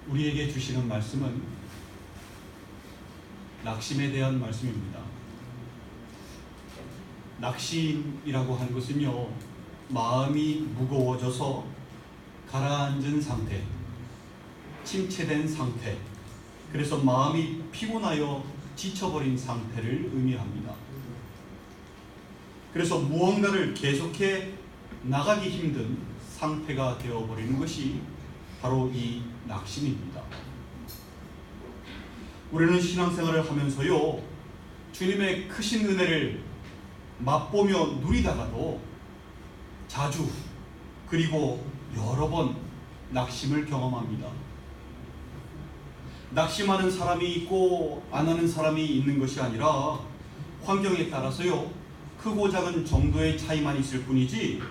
우리에게 주시는 말씀은 낙심에 대한 말씀입니다. 낙심이라고 하는 것은요, 마음이 무거워져서 가라앉은 상태, 침체된 상태, 그래서 마음이 피곤하여 지쳐버린 상태를 의미합니다. 그래서 무언가를 계속해 나가기 힘든 상태가 되어버리는 것이 바로 이 낙심입니다. 우리는 신앙생활을 하면서요, 주님의 크신 은혜를 맛보며 누리다가도 자주 그리고 여러 번 낙심을 경험합니다. 낙심하는 사람이 있고 안 하는 사람이 있는 것이 아니라 환경에 따라서요, 크고 작은 정도의 차이만 있을 뿐이지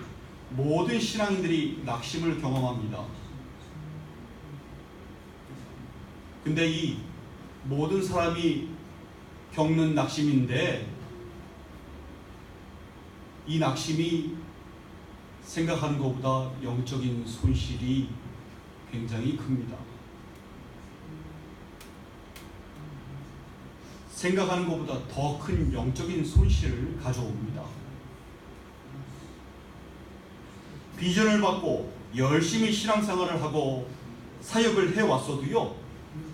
모든 신앙인들이 낙심을 경험합니다. 근데 이 모든 사람이 겪는 낙심인데, 이 낙심이 생각하는 것보다 영적인 손실이 굉장히 큽니다. 생각하는 것보다 더 큰 영적인 손실을 가져옵니다. 비전을 받고 열심히 신앙생활을 하고 사역을 해왔어도요,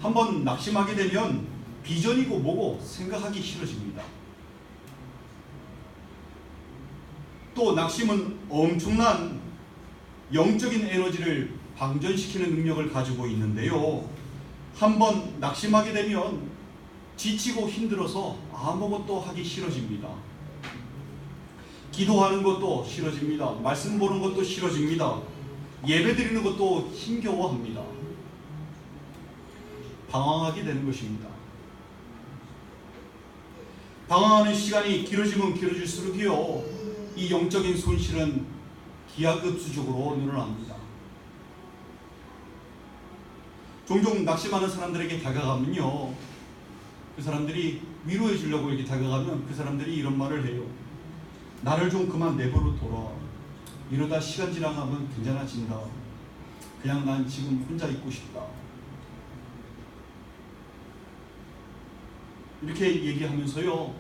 한번 낙심하게 되면 비전이고 뭐고 생각하기 싫어집니다. 또 낙심은 엄청난 영적인 에너지를 방전시키는 능력을 가지고 있는데요, 한번 낙심하게 되면 지치고 힘들어서 아무것도 하기 싫어집니다. 기도하는 것도 싫어집니다. 말씀 보는 것도 싫어집니다. 예배 드리는 것도 힘겨워합니다. 방황하게 되는 것입니다. 방황하는 시간이 길어지면 길어질수록요, 이 영적인 손실은 기하급수적으로 늘어납니다. 종종 낙심하는 사람들에게 다가가면요, 그 사람들이 위로해 주려고 이렇게 다가가면 그 사람들이 이런 말을 해요. 나를 좀 그만 내버려 둬라. 이러다 시간 지나가면 괜찮아진다. 그냥 난 지금 혼자 있고 싶다. 이렇게 얘기하면서요,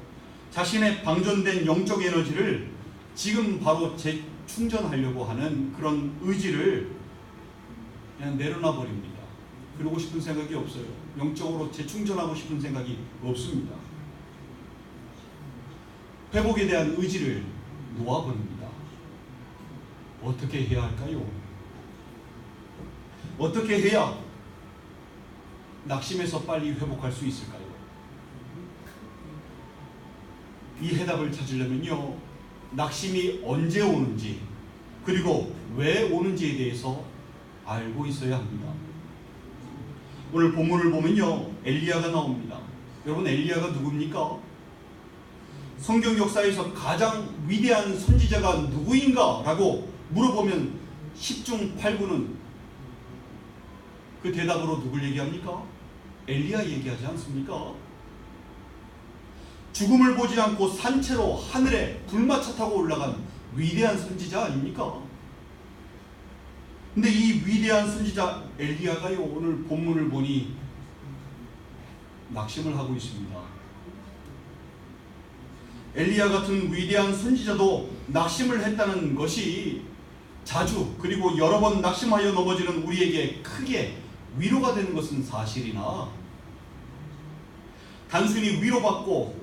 자신의 방전된 영적 에너지를 지금 바로 재충전하려고 하는 그런 의지를 그냥 내려놔 버립니다. 그러고 싶은 생각이 없어요. 영적으로 재충전하고 싶은 생각이 없습니다. 회복에 대한 의지를 놓아버립니다. 어떻게 해야 할까요? 어떻게 해야 낙심에서 빨리 회복할 수 있을까요? 이 해답을 찾으려면요, 낙심이 언제 오는지 그리고 왜 오는지에 대해서 알고 있어야 합니다. 오늘 본문을 보면요, 엘리야가 나옵니다. 여러분, 엘리야가 누굽니까? 성경 역사에서 가장 위대한 선지자가 누구인가? 라고 물어보면 10중 8구는 그 대답으로 누굴 얘기합니까? 엘리야 얘기하지 않습니까? 죽음을 보지 않고 산채로 하늘에 불마차 타고 올라간 위대한 선지자 아닙니까? 근데 이 위대한 선지자 엘리야가요, 오늘 본문을 보니 낙심을 하고 있습니다. 엘리야 같은 위대한 선지자도 낙심을 했다는 것이 자주 그리고 여러 번 낙심하여 넘어지는 우리에게 크게 위로가 되는 것은 사실이나, 단순히 위로받고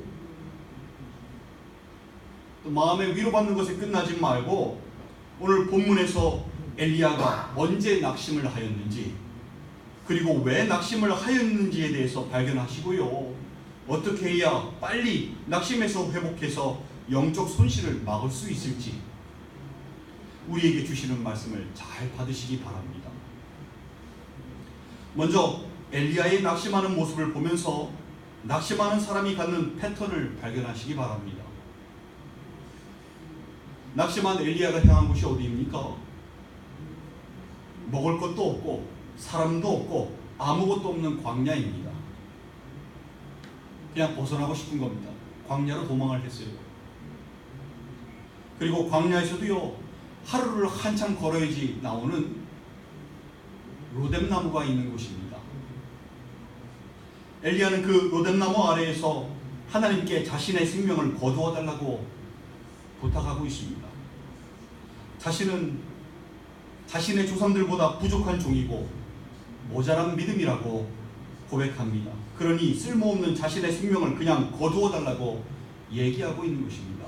또 마음에 위로받는 것에 끝나지 말고 오늘 본문에서 엘리야가 언제 낙심을 하였는지, 그리고 왜 낙심을 하였는지에 대해서 발견하시고요, 어떻게 해야 빨리 낙심에서 회복해서 영적 손실을 막을 수 있을지 우리에게 주시는 말씀을 잘 받으시기 바랍니다. 먼저 엘리야의 낙심하는 모습을 보면서 낙심하는 사람이 갖는 패턴을 발견하시기 바랍니다. 낙심한 엘리야가 향한 곳이 어디입니까? 먹을 것도 없고 사람도 없고 아무것도 없는 광야입니다. 그냥 벗어나고 싶은 겁니다. 광야로 도망을 했어요. 그리고 광야에서도요, 하루를 한참 걸어야지 나오는 로뎀나무가 있는 곳입니다. 엘리야는 그 로뎀나무 아래에서 하나님께 자신의 생명을 거두어 달라고 부탁하고 있습니다. 자신은 자신의 조상들보다 부족한 종이고 모자란 믿음이라고 고백합니다. 그러니 쓸모없는 자신의 생명을 그냥 거두어 달라고 얘기하고 있는 것입니다.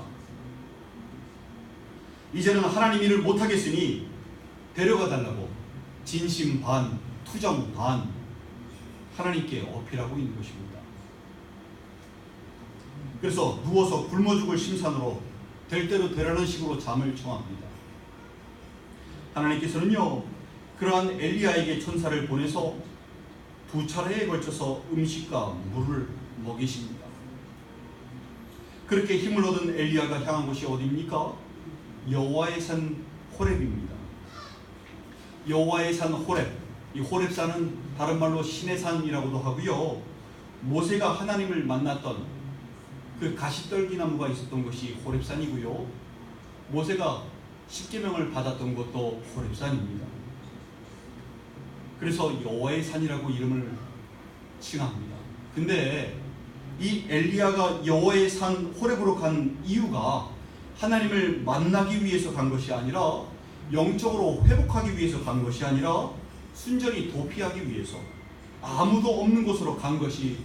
이제는 하나님 일을 못하겠으니 데려가 달라고 진심 반, 투정 반 하나님께 어필하고 있는 것입니다. 그래서 누워서 굶어 죽을 심산으로 될 대로 되라는 식으로 잠을 청합니다. 하나님께서는요, 그러한 엘리야에게 천사를 보내서 2차례에 걸쳐서 음식과 물을 먹이십니다. 그렇게 힘을 얻은 엘리야가 향한 곳이 어디입니까? 여호와의 산 호렙입니다. 여호와의 산 호렙, 이 호렙산은 다른 말로 신의 산이라고도 하고요, 모세가 하나님을 만났던 그 가시떨기나무가 있었던 것이 호렙산이고요, 모세가 십계명을 받았던 것도 호렙산입니다. 그래서 여호와의 산이라고 이름을 칭합니다. 근데 이 엘리야가 여호와의 산 호렙으로 간 이유가 하나님을 만나기 위해서 간 것이 아니라, 영적으로 회복하기 위해서 간 것이 아니라, 순전히 도피하기 위해서 아무도 없는 곳으로 간 것이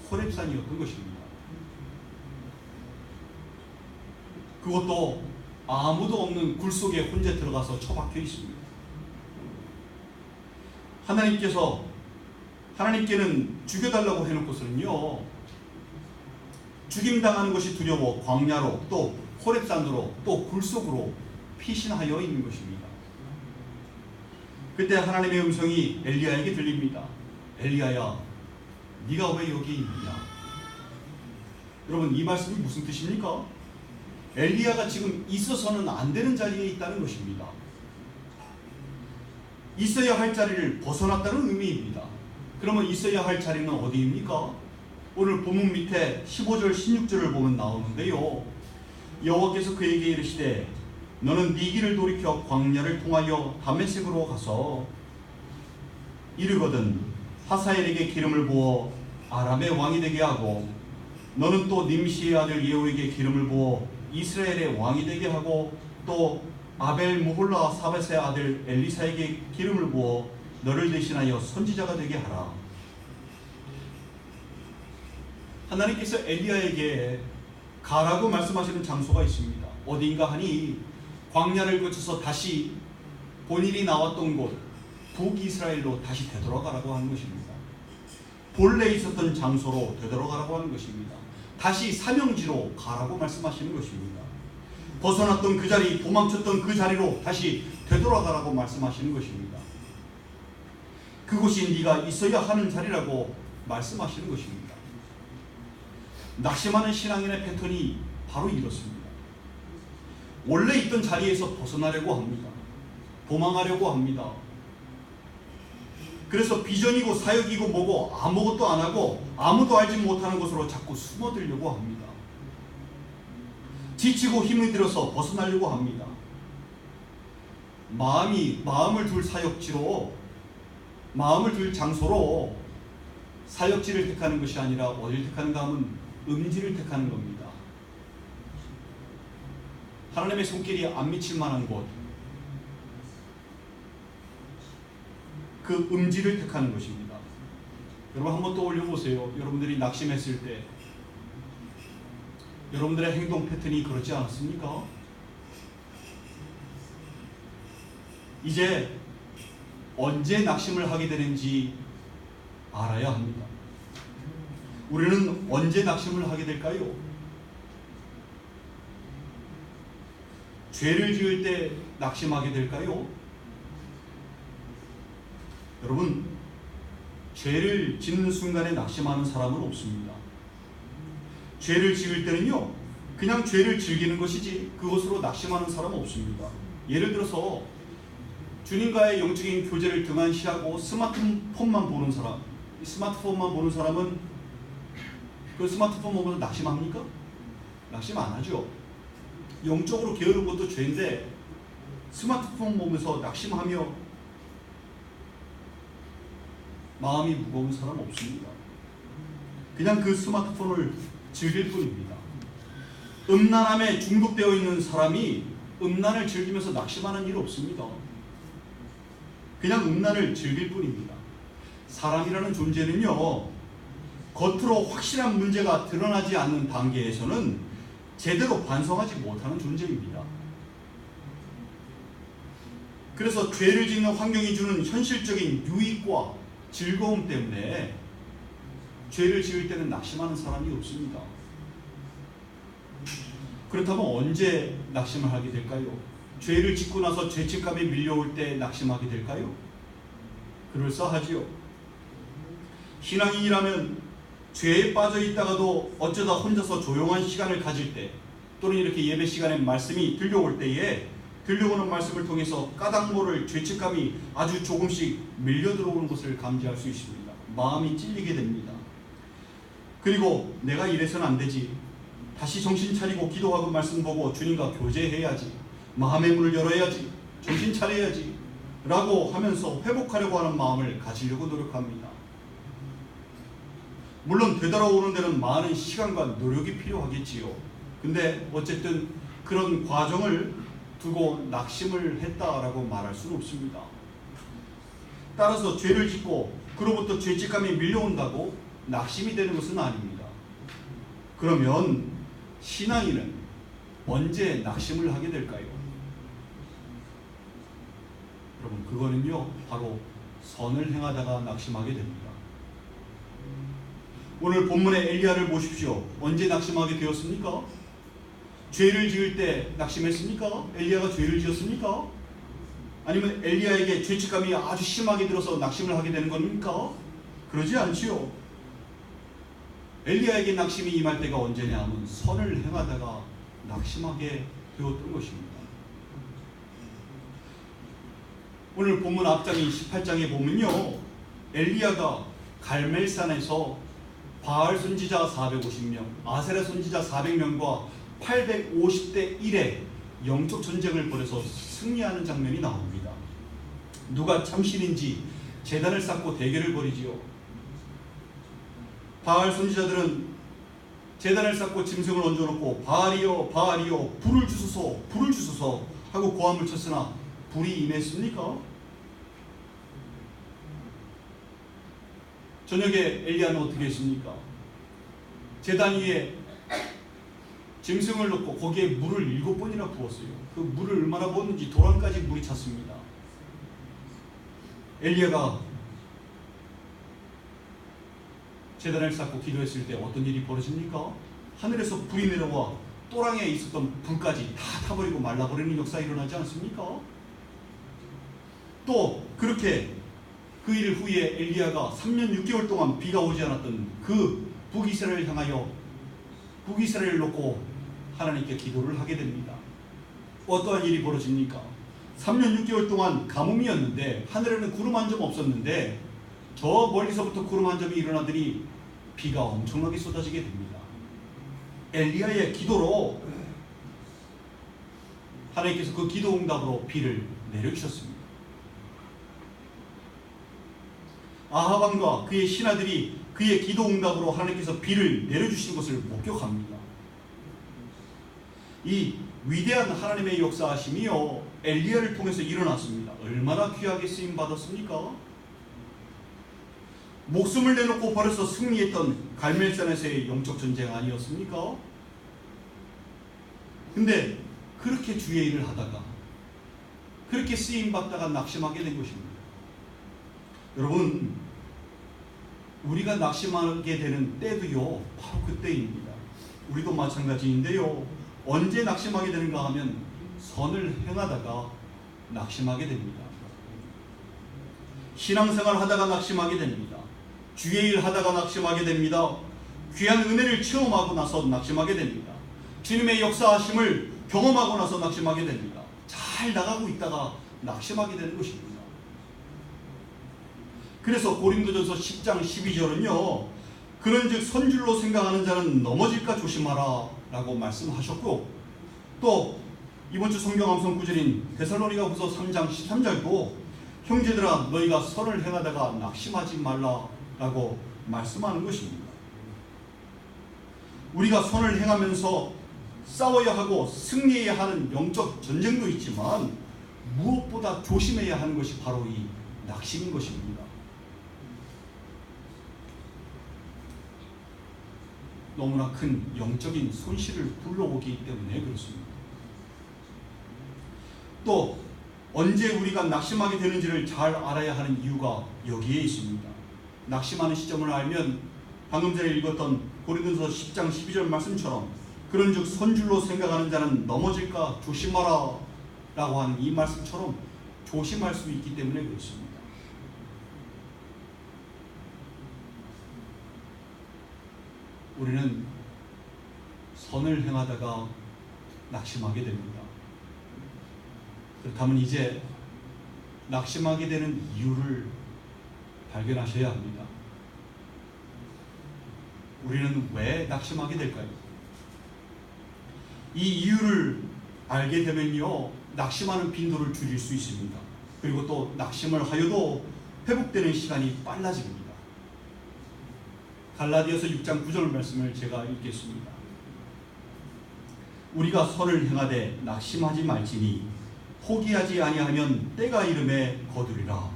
호렙산이었던 것입니다. 그것도 아무도 없는 굴 속에 혼자 들어가서 처박혀 있습니다. 하나님께는 죽여달라고 해놓고서는요, 죽임당하는 것이 두려워 광야로, 또 호렙산으로, 또 굴속으로 피신하여 있는 것입니다. 그때 하나님의 음성이 엘리야에게 들립니다. 엘리야야, 네가 왜 여기 있느냐? 여러분, 이 말씀이 무슨 뜻입니까? 엘리야가 지금 있어서는 안 되는 자리에 있다는 것입니다. 있어야 할 자리를 벗어났다는 의미입니다. 그러면 있어야 할 자리는 어디입니까? 오늘 본문 밑에 15절 16절을 보면 나오는데요, 여호와께서 그에게 이르시되 너는 네 길을 돌이켜 광야를 통하여 다메섹으로 가서 이르거든 하사엘에게 기름을 부어 아람의 왕이 되게 하고, 너는 또 님시의 아들 예후에게 기름을 부어 이스라엘의 왕이 되게 하고, 또 아벨 무홀라 사벳의 아들 엘리사에게 기름을 부어 너를 대신하여 선지자가 되게 하라. 하나님께서 엘리야에게 가라고 말씀하시는 장소가 있습니다. 어디인가 하니 광야를 거쳐서 다시 본인이 나왔던 곳 북이스라엘로 다시 되돌아가라고 하는 것입니다. 본래 있었던 장소로 되돌아가라고 하는 것입니다. 다시 사명지로 가라고 말씀하시는 것입니다. 벗어났던 그 자리, 도망쳤던 그 자리로 다시 되돌아가라고 말씀하시는 것입니다. 그곳이 네가 있어야 하는 자리라고 말씀하시는 것입니다. 낙심하는 신앙인의 패턴이 바로 이렇습니다. 원래 있던 자리에서 벗어나려고 합니다. 도망하려고 합니다. 그래서 비전이고 사역이고 뭐고 아무것도 안 하고 아무도 알지 못하는 곳으로 자꾸 숨어들려고 합니다. 지치고 힘이 들어서 벗어나려고 합니다. 마음을 둘 사역지로, 마음을 둘 장소로 사역지를 택하는 것이 아니라 어디를 택하는가 하면 음지를 택하는 겁니다. 하나님의 손길이 안 미칠 만한 곳, 그 음지를 택하는 것입니다. 여러분 한번 떠올려 보세요. 여러분들이 낙심했을 때 여러분들의 행동 패턴이 그렇지 않았습니까? 이제 언제 낙심을 하게 되는지 알아야 합니다. 우리는 언제 낙심을 하게 될까요? 죄를 지을 때 낙심하게 될까요? 여러분, 죄를 짓는 순간에 낙심하는 사람은 없습니다. 죄를 지을 때는요, 그냥 죄를 즐기는 것이지 그것으로 낙심하는 사람은 없습니다. 예를 들어서 주님과의 영적인 교제를 등한시하고 스마트폰만 보는 사람, 스마트폰만 보는 사람은 그 스마트폰 보면서 낙심합니까? 낙심 안 하죠. 영적으로 게으른 것도 죄인데 스마트폰 보면서 낙심하며 마음이 무거운 사람 없습니다. 그냥 그 스마트폰을 즐길 뿐입니다. 음란함에 중독되어 있는 사람이 음란을 즐기면서 낙심하는 일 없습니다. 그냥 음란을 즐길 뿐입니다. 사람이라는 존재는요, 겉으로 확실한 문제가 드러나지 않는 단계에서는 제대로 반성하지 못하는 존재입니다. 그래서 죄를 짓는 환경이 주는 현실적인 유익과 즐거움 때문에 죄를 지을 때는 낙심하는 사람이 없습니다. 그렇다면 언제 낙심을 하게 될까요? 죄를 짓고 나서 죄책감이 밀려올 때 낙심하게 될까요? 그럴싸하지요. 신앙인이라면 죄에 빠져 있다가도 어쩌다 혼자서 조용한 시간을 가질 때, 또는 이렇게 예배 시간에 말씀이 들려올 때에 들려오는 말씀을 통해서 까닭 모를 죄책감이 아주 조금씩 밀려 들어오는 것을 감지할 수 있습니다. 마음이 찔리게 됩니다. 그리고 내가 이래서는 안 되지, 다시 정신 차리고 기도하고 말씀 보고 주님과 교제해야지, 마음의 문을 열어야지, 정신 차려야지 라고 하면서 회복하려고 하는 마음을 가지려고 노력합니다. 물론 되돌아오는 데는 많은 시간과 노력이 필요하겠지요. 근데 어쨌든 그런 과정을 두고 낙심을 했다라고 말할 수는 없습니다. 따라서 죄를 짓고 그로부터 죄책감이 밀려온다고 낙심이 되는 것은 아닙니다. 그러면 신앙인은 언제 낙심을 하게 될까요? 여러분, 그거는요, 바로 선을 행하다가 낙심하게 됩니다. 오늘 본문의 엘리야를 보십시오. 언제 낙심하게 되었습니까? 죄를 지을 때 낙심했습니까? 엘리야가 죄를 지었습니까? 아니면 엘리야에게 죄책감이 아주 심하게 들어서 낙심을 하게 되는 겁니까? 그러지 않지요. 엘리야에게 낙심이 임할 때가 언제냐 하면 선을 행하다가 낙심하게 되었던 것입니다. 오늘 본문 앞장인 18장에 보면요, 엘리야가 갈멜산에서 바알 선지자 450명, 아세라 선지자 400명과 850대 1의 영적 전쟁을 벌여서 승리하는 장면이 나옵니다. 누가 참신인지 제단을 쌓고 대결을 벌이지요. 바알 선지자들은 제단을 쌓고 짐승을 얹어놓고 바알이여 바알이여 불을 주소서 불을 주소서 하고 고함을 쳤으나 불이 임했습니까? 저녁에 엘리야는 어떻게 했습니까? 제단 위에 짐승을 놓고 거기에 물을 7번이나 부었어요. 그 물을 얼마나 부었는지 도랑까지 물이 찼습니다. 엘리야가 제단을 쌓고 기도했을 때 어떤 일이 벌어집니까? 하늘에서 불이 내려와 또랑에 있었던 불까지 다 타버리고 말라버리는 역사가 일어나지 않습니까? 또 그렇게 그 일 후에 엘리야가 3년 6개월 동안 비가 오지 않았던 그 북이스라엘을 향하여 북이스라엘을 놓고 하나님께 기도를 하게 됩니다. 어떠한 일이 벌어집니까? 3년 6개월 동안 가뭄이었는데 하늘에는 구름 한 점 없었는데 저 멀리서부터 구름 한 점이 일어나더니 비가 엄청나게 쏟아지게 됩니다. 엘리야의 기도로 하나님께서 그 기도 응답으로 비를 내려주셨습니다. 아합 왕과 그의 신하들이 그의 기도 응답으로 하나님께서 비를 내려주신 것을 목격합니다. 이 위대한 하나님의 역사하심이요, 엘리야를 통해서 일어났습니다. 얼마나 귀하게 쓰임 받았습니까? 목숨을 내놓고 벌여서 승리했던 갈멜산에서의 영적 전쟁 아니었습니까? 근데 그렇게 주의 일을 하다가 그렇게 쓰임 받다가 낙심하게 된 것입니다. 여러분, 우리가 낙심하게 되는 때도요, 바로 그때입니다. 우리도 마찬가지인데요, 언제 낙심하게 되는가 하면 선을 행하다가 낙심하게 됩니다. 신앙생활 하다가 낙심하게 됩니다. 주의 일 하다가 낙심하게 됩니다. 귀한 은혜를 체험하고 나서 낙심하게 됩니다. 주님의 역사하심을 경험하고 나서 낙심하게 됩니다. 잘 나가고 있다가 낙심하게 되는 것입니다. 그래서 고린도전서 10장 12절은요, 그런즉 선줄로 생각하는 자는 넘어질까 조심하라 라고 말씀하셨고, 또 이번 주 성경 암송 구절인 데살로니가후서 3장 13절도 형제들아 너희가 선을 행하다가 낙심하지 말라라고 말씀하는 것입니다. 우리가 선을 행하면서 싸워야 하고 승리해야 하는 영적 전쟁도 있지만 무엇보다 조심해야 하는 것이 바로 이 낙심인 것입니다. 너무나 큰 영적인 손실을 불러오기 때문에 그렇습니다. 또 언제 우리가 낙심하게 되는지를 잘 알아야 하는 이유가 여기에 있습니다. 낙심하는 시점을 알면 방금 전에 읽었던 고린도서 10장 12절 말씀처럼 그런즉 선줄로 생각하는 자는 넘어질까 조심하라 라고 하는 이 말씀처럼 조심할 수 있기 때문에 그렇습니다. 우리는 선을 행하다가 낙심하게 됩니다. 그렇다면 이제 낙심하게 되는 이유를 발견하셔야 합니다. 우리는 왜 낙심하게 될까요? 이 이유를 알게 되면요, 낙심하는 빈도를 줄일 수 있습니다. 그리고 또 낙심을 하여도 회복되는 시간이 빨라집니다. 갈라디아서 6장 9절 말씀을 제가 읽겠습니다. 우리가 선을 행하되 낙심하지 말지니 포기하지 아니하면 때가 이름에 거두리라.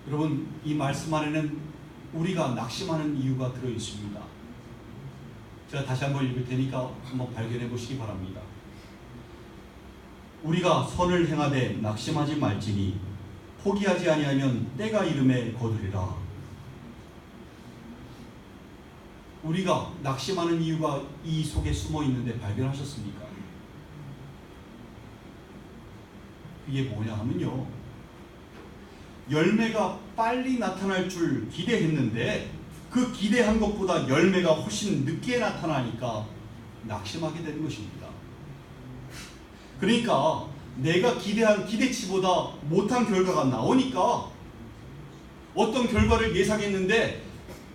여러분, 이 말씀 안에는 우리가 낙심하는 이유가 들어 있습니다. 제가 다시 한번 읽을 테니까 한번 발견해 보시기 바랍니다. 우리가 선을 행하되 낙심하지 말지니 포기하지 아니하면 때가 이름에 거두리라. 우리가 낙심하는 이유가 이 속에 숨어 있는데 발견하셨습니까? 이게 뭐냐 하면요, 열매가 빨리 나타날 줄 기대했는데 그 기대한 것보다 열매가 훨씬 늦게 나타나니까 낙심하게 되는 것입니다. 그러니까 내가 기대한 기대치보다 못한 결과가 나오니까 어떤 결과를 예상했는데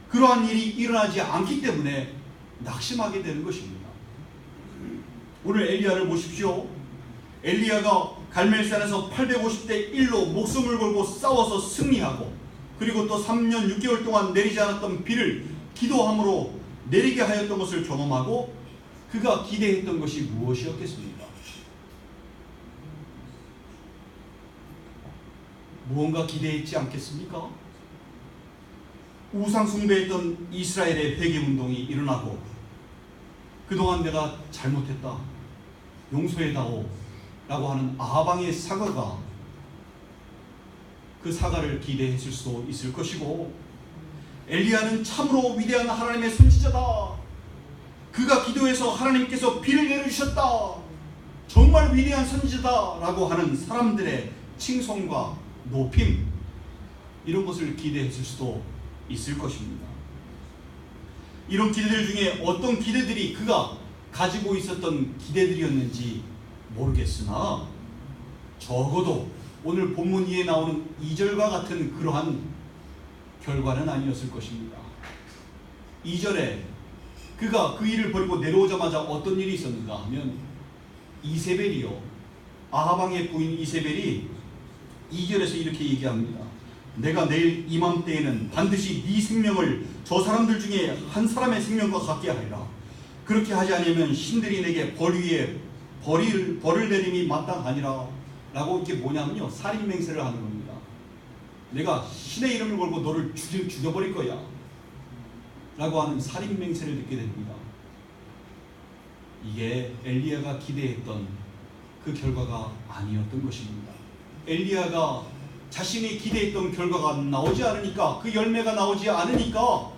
그러한 일이 일어나지 않기 때문에 낙심하게 되는 것입니다. 오늘 엘리야를 보십시오. 엘리야가 갈멜산에서 850대 1로 목숨을 걸고 싸워서 승리하고, 그리고 또 3년 6개월 동안 내리지 않았던 비를 기도함으로 내리게 하였던 것을 경험하고, 그가 기대했던 것이 무엇이었겠습니까? 무언가 기대했지 않겠습니까? 우상 숭배했던 이스라엘의 회개운동이 일어나고, 그동안 내가 잘못했다, 용서해다오 라고 하는 아방의 사과가, 그 사과를 기대했을 수도 있을 것이고, 엘리야는 참으로 위대한 하나님의 선지자다, 그가 기도해서 하나님께서 비를 내려주셨다, 정말 위대한 선지자다 라고 하는 사람들의 칭송과 높임, 이런 것을 기대했을 수도 있을 것입니다. 이런 기대들 중에 어떤 기대들이 그가 가지고 있었던 기대들이었는지 모르겠으나 적어도 오늘 본문 위에 나오는 2절과 같은 그러한 결과는 아니었을 것입니다. 2절에 그가 그 일을 버리고 내려오자마자 어떤 일이 있었는가 하면, 이세벨이요, 아하방의 부인 이세벨이 2절에서 이렇게 얘기합니다. 내가 내일 이맘때에는 반드시 네 생명을 저 사람들 중에 한 사람의 생명과 같게 하리라. 그렇게 하지 않으면 신들이 내게 벌 위에 벌을 내림이 마땅하니라. 라고 이게 뭐냐면요, 살인맹세를 하는 겁니다. 내가 신의 이름을 걸고 너를 죽여버릴 거야 라고 하는 살인맹세를 듣게 됩니다. 이게 엘리야가 기대했던 그 결과가 아니었던 것입니다. 엘리야가 자신이 기대했던 결과가 나오지 않으니까, 그 열매가 나오지 않으니까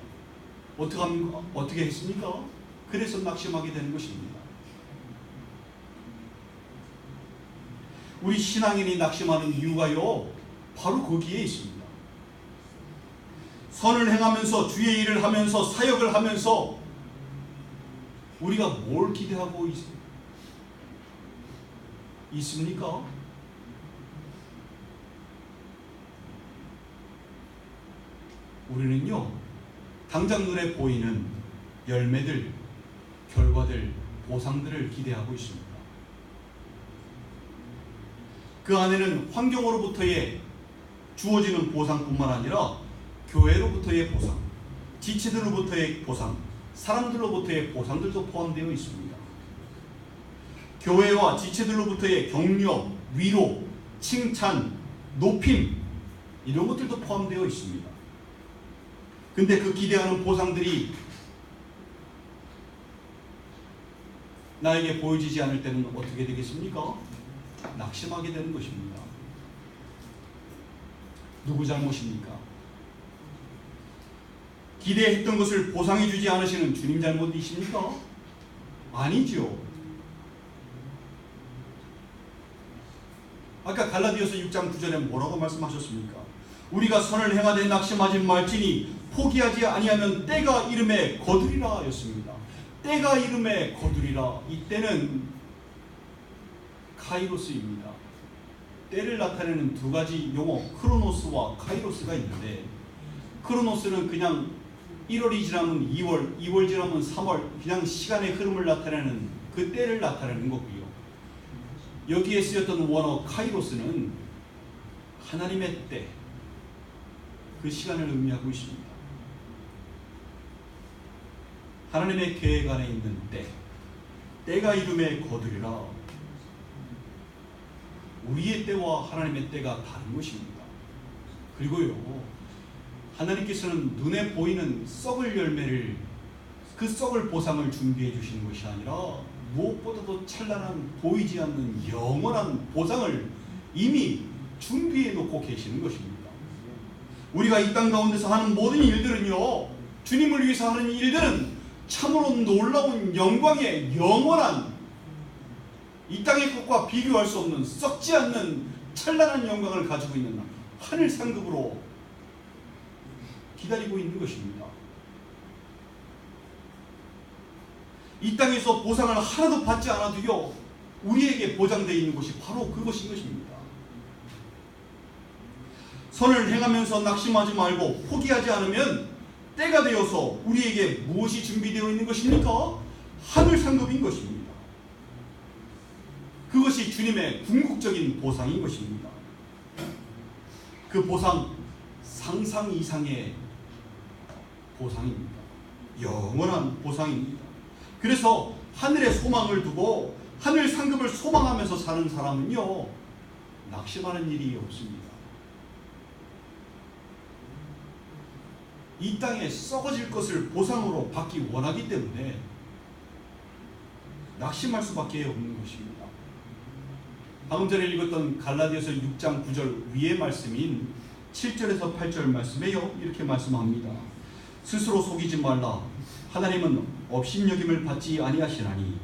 어떻게 했습니까? 그래서 낙심하게 되는 것입니다. 우리 신앙인이 낙심하는 이유가요, 바로 거기에 있습니다. 선을 행하면서, 주의 일을 하면서, 사역을 하면서 우리가 뭘 기대하고 있습니까? 우리는요, 당장 눈에 보이는 열매들, 결과들, 보상들을 기대하고 있습니다. 그 안에는 환경으로부터의 주어지는 보상뿐만 아니라 교회로부터의 보상, 지체들로부터의 보상, 사람들로부터의 보상들도 포함되어 있습니다. 교회와 지체들로부터의 격려, 위로, 칭찬, 높임, 이런 것들도 포함되어 있습니다. 근데 그 기대하는 보상들이 나에게 보여지지 않을 때는 어떻게 되겠습니까? 낙심하게 되는 것입니다. 누구 잘못입니까? 기대했던 것을 보상해 주지 않으시는 주님 잘못이십니까? 아니죠. 아까 갈라디아서 6장 9절에 뭐라고 말씀하셨습니까? 우리가 선을 행하되 낙심하지 말지니 포기하지 아니하면 때가 이름에 거두리라 하였습니다. 때가 이름에 거두리라. 이 때는 카이로스입니다. 때를 나타내는 두 가지 용어, 크로노스와 카이로스가 있는데, 크로노스는 그냥 1월이 지나면 2월, 2월 지나면 3월, 그냥 시간의 흐름을 나타내는 그 때를 나타내는 거고요. 여기에 쓰였던 원어 카이로스는 하나님의 때, 그 시간을 의미하고 있습니다. 하나님의 계획 안에 있는 때, 때가 이름에 거두리라. 우리의 때와 하나님의 때가 다른 것입니다. 그리고요, 하나님께서는 눈에 보이는 썩을 열매를, 그 썩을 보상을 준비해 주시는 것이 아니라 무엇보다도 찬란한 보이지 않는 영원한 보상을 이미 준비해 놓고 계시는 것입니다. 우리가 이 땅 가운데서 하는 모든 일들은요, 주님을 위해서 하는 일들은 참으로 놀라운 영광의 영원한, 이 땅의 것과 비교할 수 없는 썩지 않는 찬란한 영광을 가지고 있는 하늘 상급으로 기다리고 있는 것입니다. 이 땅에서 보상을 하나도 받지 않아도요, 우리에게 보장되어 있는 것이 바로 그것인 것입니다. 선을 행하면서 낙심하지 말고 포기하지 않으면 때가 되어서 우리에게 무엇이 준비되어 있는 것입니까? 하늘 상급인 것입니다. 그것이 주님의 궁극적인 보상인 것입니다. 그 보상, 상상 이상의 보상입니다. 영원한 보상입니다. 그래서 하늘에 소망을 두고 하늘 상급을 소망하면서 사는 사람은요, 낙심하는 일이 없습니다. 이 땅에 썩어질 것을 보상으로 받기 원하기 때문에 낙심할 수밖에 없는 것입니다. 방금 전에 읽었던 갈라디아서 6장 9절 위의 말씀인 7절에서 8절 말씀에요, 이렇게 말씀합니다. 스스로 속이지 말라. 하나님은 업신여김을 받지 아니하시나니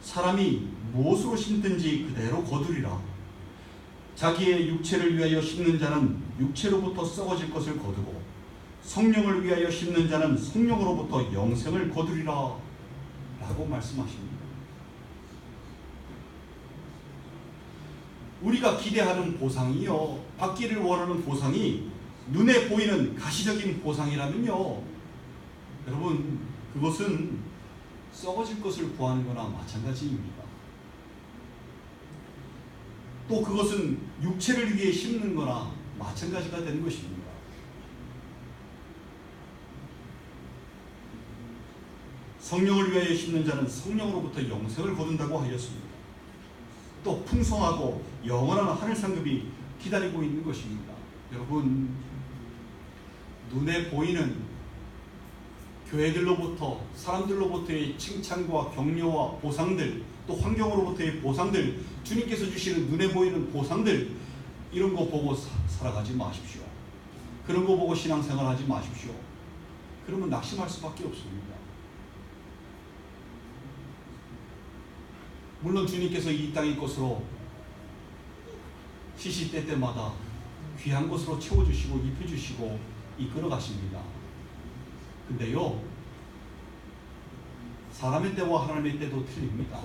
사람이 무엇으로 심든지 그대로 거두리라. 자기의 육체를 위하여 심는 자는 육체로부터 썩어질 것을 거두고 성령을 위하여 심는 자는 성령으로부터 영생을 거두리라 라고 말씀하십니다. 우리가 기대하는 보상이요, 받기를 원하는 보상이 눈에 보이는 가시적인 보상이라면요, 여러분, 그것은 썩어질 것을 구하는 거나 마찬가지입니다. 또 그것은 육체를 위해 심는 거나 마찬가지가 되는 것입니다. 성령을 위하여 심는 자는 성령으로부터 영생을 거둔다고 하였습니다. 또 풍성하고 영원한 하늘 상급이 기다리고 있는 것입니다. 여러분, 눈에 보이는 교회들로부터, 사람들로부터의 칭찬과 격려와 보상들, 또 환경으로부터의 보상들, 주님께서 주시는 눈에 보이는 보상들, 이런 거 보고 살아가지 마십시오. 그런 거 보고 신앙생활 하지 마십시오. 그러면 낙심할 수밖에 없습니다. 물론 주님께서 이 땅의 것으로 시시때때마다 귀한 것으로 채워주시고 입혀주시고 이끌어 가십니다. 근데요, 사람의 때와 하나님의 때도 틀립니다.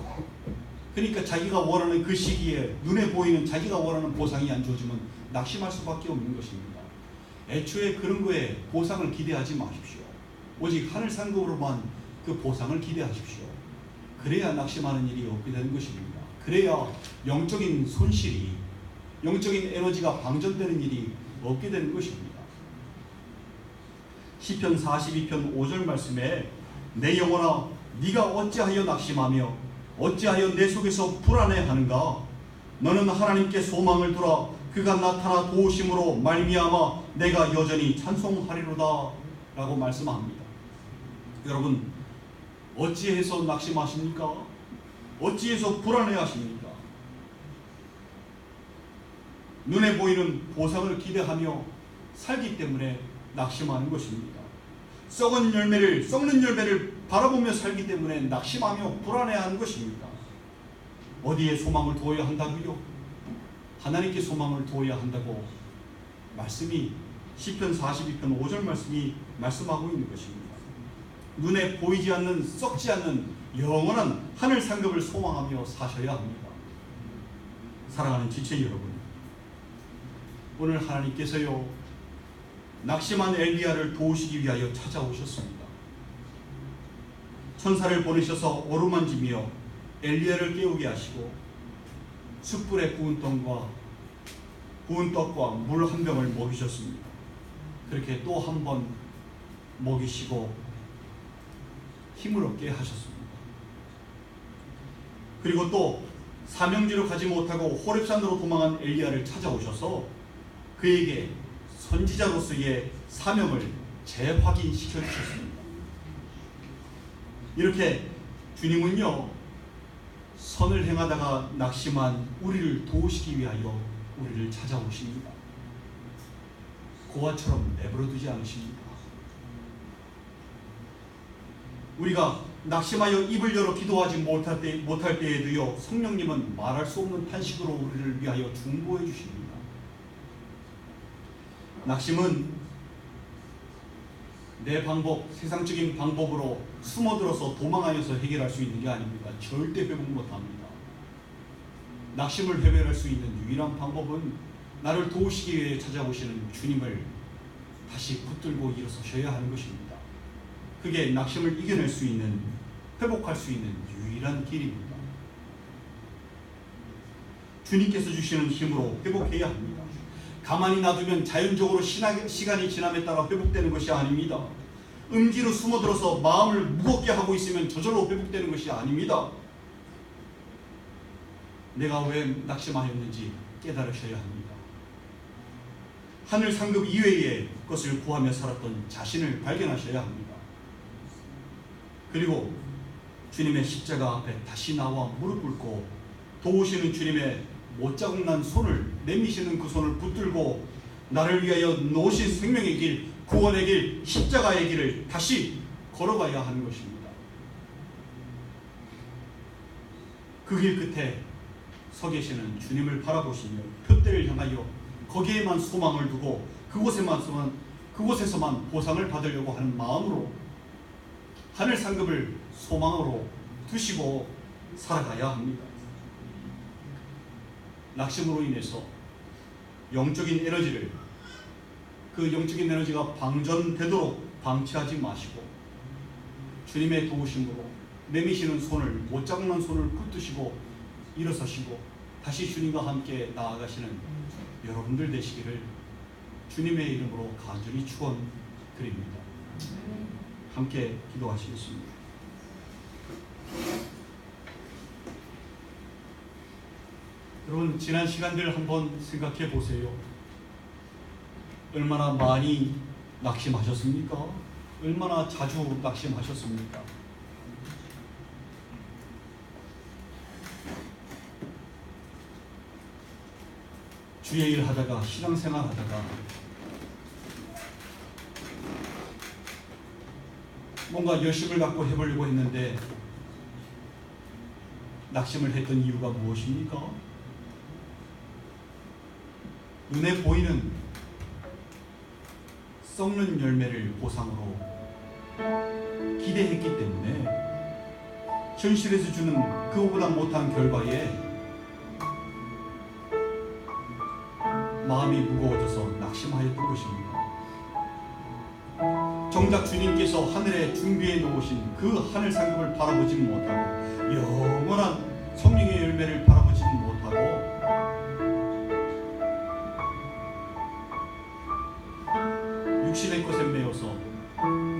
그러니까 자기가 원하는 그 시기에 눈에 보이는 자기가 원하는 보상이 안 주어지면 낙심할 수밖에 없는 것입니다. 애초에 그런 거에 보상을 기대하지 마십시오. 오직 하늘 상급으로만 그 보상을 기대하십시오. 그래야 낙심하는 일이 없게 되는 것입니다. 그래야 영적인 손실이 영적인 에너지가 방전되는 일이 없게 되는 것입니다. 시편 42편 5절 말씀에 내 영혼아 네가 어찌하여 낙심하며 어찌하여 내 속에서 불안해하는가. 너는 하나님께 소망을 두라. 그가 나타나 도우심으로 말미암아 내가 여전히 찬송하리로다 라고 말씀합니다. 여러분, 어찌해서 낙심하십니까? 어찌해서 불안해하십니까? 눈에 보이는 보상을 기대하며 살기 때문에 낙심하는 것입니다. 썩는 열매를 바라보며 살기 때문에 낙심하며 불안해하는 것입니다. 어디에 소망을 두어야 한다고요? 하나님께 소망을 두어야 한다고 말씀이 시편 42편 5절 말씀이 말씀하고 있는 것입니다. 눈에 보이지 않는 썩지 않는 영원한 하늘 상급을 소망하며 사셔야 합니다. 사랑하는 지체 여러분, 오늘 하나님께서요 낙심한 엘리야를 도우시기 위하여 찾아오셨습니다. 천사를 보내셔서 어루만지며 엘리야를 깨우게 하시고 숯불에 구운 떡과 물 한 병을 먹이셨습니다. 그렇게 또 한 번 먹이시고 힘을 얻게 하셨습니다. 그리고 또 사명지로 가지 못하고 호렙산으로 도망한 엘리야를 찾아오셔서 그에게 선지자로서의 사명을 재확인시켜 주셨습니다. 이렇게 주님은요 선을 행하다가 낙심한 우리를 도우시기 위하여 우리를 찾아오십니다. 고아처럼 내버려두지 않으십니다. 우리가 낙심하여 입을 열어 기도하지 못할 때에도요 성령님은 말할 수 없는 탄식으로 우리를 위하여 중보해 주십니다. 낙심은 내 방법, 세상적인 방법으로 숨어들어서 도망하여서 해결할 수 있는 게 아닙니다. 절대 회복 못합니다. 낙심을 해결할 수 있는 유일한 방법은 나를 도우시기 위해 찾아오시는 주님을 다시 붙들고 일어서셔야 하는 것입니다. 그게 낙심을 이겨낼 수 있는, 회복할 수 있는 유일한 길입니다. 주님께서 주시는 힘으로 회복해야 합니다. 가만히 놔두면 자연적으로 시간이 지남에 따라 회복되는 것이 아닙니다. 음지로 숨어들어서 마음을 무겁게 하고 있으면 저절로 회복되는 것이 아닙니다. 내가 왜 낙심하였는지 깨달으셔야 합니다. 하늘 상급 이외의 것을 구하며 살았던 자신을 발견하셔야 합니다. 그리고 주님의 십자가 앞에 다시 나와 무릎 꿇고 도우시는 주님의 못자국 난 손을, 내미시는 그 손을 붙들고 나를 위하여 놓으신 생명의 길, 구원의 길, 십자가의 길을 다시 걸어가야 하는 것입니다. 그 길 끝에 서 계시는 주님을 바라보시며 표대를 향하여 거기에만 소망을 두고 그곳에서만 보상을 받으려고 하는 마음으로 하늘 상급을 소망으로 두시고 살아가야 합니다. 낙심으로 인해서 영적인 에너지를, 그 영적인 에너지가 방전되도록 방치하지 마시고 주님의 도우심으로 내미시는 손을, 못잡는 손을 붙드시고 일어서시고 다시 주님과 함께 나아가시는 여러분들 되시기를 주님의 이름으로 간절히 축원드립니다. 함께 기도하시겠습니다. 여러분, 지난 시간들 한번 생각해 보세요. 얼마나 많이 낙심하셨습니까? 얼마나 자주 낙심하셨습니까? 주의 일 하다가, 신앙생활 하다가 뭔가 열심을 갖고 해보려고 했는데 낙심을 했던 이유가 무엇입니까? 눈에 보이는 썩는 열매를 보상으로 기대했기 때문에 현실에서 주는 그거보다 못한 결과에 마음이 무거워져서 낙심하였던 것입니다. 정작 주님께서 하늘에 준비해 놓으신 그 하늘 상급을 바라보지 못하고 영원한 성령의 열매를 바라보지 못하고 육신의 것에 매여서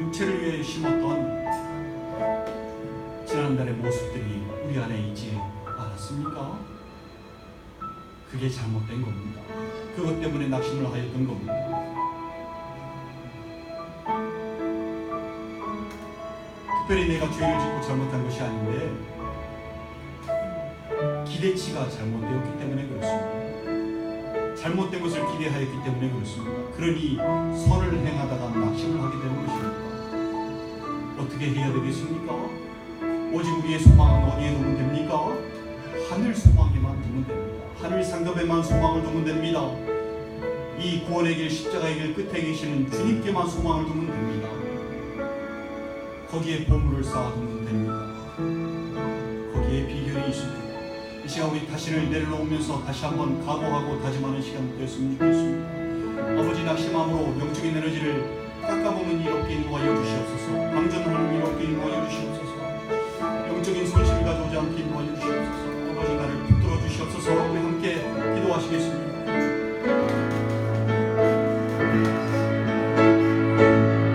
육체를 위해 심었던 지난달의 모습들이 우리 안에 있지 않았습니까? 그게 잘못된 겁니다. 그것 때문에 낙심을 하였던 겁니다. 특별히 내가 죄를 짓고 잘못한 것이 아닌데 기대치가 잘못되었기 때문에 그렇습니다. 잘못된 것을 기대하였기 때문에 그렇습니다. 그러니 선을 행하다가 낙심을 하게 되는 것입니다. 어떻게 해야 되겠습니까? 오직 우리의 소망은 어디에 두면 됩니까? 하늘 소망에만 두면 됩니다. 하늘 상급에만 소망을 두면 됩니다. 이 구원의 길, 십자가의 길 끝에 계시는 주님께만 소망을 두면 됩니다. 거기에 보물을 쌓아두면 됩니다. 거기에 비결이 있습니다. 이 시간 우리 자신을 내려놓으면서 다시 한번 각오하고 다짐하는 시간 되었으면 좋겠습니다. 아버지, 낙심함으로 영적인 에너지를 깎아먹는 일 없게 인도하여 주시옵소서. 방전하는 일 없게 인도하여 주시옵소서. 영적인 손실을 가져오지 않게 인도하여 주시옵소서. 아버지, 나를 붙들어 주시옵소서. 우리 함께 기도하시겠습니다.